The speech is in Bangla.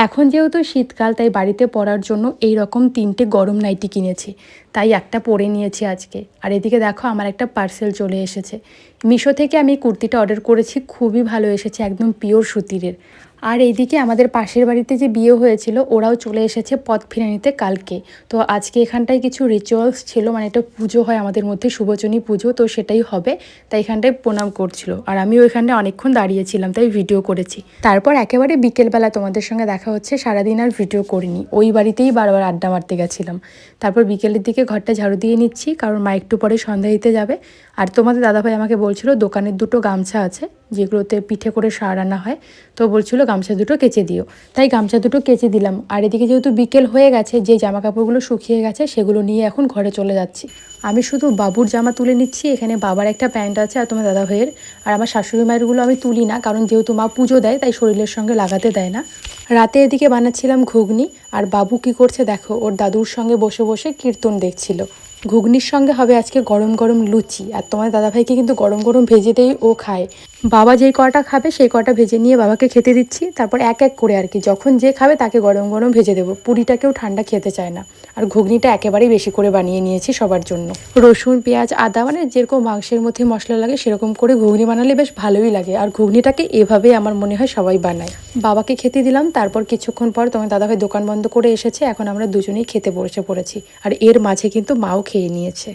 এখন যেহেতু শীতকাল তাই বাড়িতে পরার জন্য এই রকম 3টে গরম নাইটি কিনেছি, তাই একটা পরে নিয়েছি আজকে। আর এদিকে দেখো আমার একটা পার্সেল চলে এসেছে। মিশো থেকে আমি কুর্তিটা অর্ডার করেছি, খুবই ভালো এসেছে, একদম পিওর সুতিরের। আর এইদিকে আমাদের পাশের বাড়িতে যে বিয়ে হয়েছিল ওরাও চলে এসেছে পথ ফিরানিতে কালকে। তো আজকে এখানটায় কিছু রিচুয়ালস ছিল, মানে একটা পুজো হয় আমাদের মধ্যে, শুভচনী পুজো, তো সেটাই হবে। তাই এখানটায় প্রণাম করছিল আর আমিও এখানটায় অনেকক্ষণ দাঁড়িয়েছিলাম, তাই ভিডিও করেছি। তারপর একেবারে বিকেলবেলা তোমাদের সঙ্গে দেখা হচ্ছে, সারাদিন আর ভিডিও করিনি, ওই বাড়িতেই বারবার আড্ডা মারতে গেছিলাম। তারপর বিকেলের দিকে ঘরটা ঝাড়ু দিয়ে নিচ্ছি, কারণ মা একটু পরে সন্ধ্যা দিতে যাবে। আর তোমাদের দাদাভাই আমাকে বলছিল দোকানের 2টো গামছা আছে যেগুলোতে পিঠে করে সার আনা হয়, তো বলছিল গামছা 2টো কেচে দিও, তাই গামছা 2টো কেচে দিলাম। আর এদিকে যেহেতু বিকেল হয়ে গেছে, যে জামা কাপড়গুলো শুকিয়ে গেছে সেগুলো নিয়ে এখন ঘরে চলে যাচ্ছি। আমি শুধু বাবুর জামা তুলে নিচ্ছি, এখানে বাবার একটা প্যান্ট আছে আর তোমার দাদাভাইয়ের। আর আমার শাশুড়ি মায়েরগুলো আমি তুলি না, কারণ যেহেতু মা পুজো দেয় তাই শরীরের সঙ্গে লাগাতে দেয় না। রাতে এদিকে বানাচ্ছিলাম ঘুগনি, আর বাবু কি করছে দেখো, ওর দাদুর সঙ্গে বসে বসে কীর্তন দেখছিল। ঘুগনির সঙ্গে হবে আজকে গরম গরম লুচি, আর তোমার দাদাভাইকে কিন্তু গরম গরম ভেজে দেই, ও খায়। বাবা যেই কটা খাবে সেই কটা ভেজে নিয়ে বাবাকে খেতে দিচ্ছি, তারপর এক এক করে আর কি, যখন যে খাবে তাকে গরম গরম ভেজে দেবো। পুরিটাকেও ঠান্ডা খেতে চায় না। আর ঘুগনিটা একেবারেই বেশি করে বানিয়ে নিয়েছি সবার জন্য। রসুন, পেঁয়াজ, আদা, মানে যেরকম মাংসের মধ্যে মশলা লাগে সেরকম করে ঘুগনি বানালে বেশ ভালোই লাগে। আর ঘুগনিটাকে এভাবেই আমার মনে হয় সবাই বানায়। বাবাকে খেতে দিলাম, তারপর কিছুক্ষণ পর তোমার দাদাভাই দোকান বন্ধ করে এসেছে, এখন আমরা দুজনেই খেতে বসে পড়েছি। আর এর মাঝে কিন্তু মাও খেয়ে নিয়েছে।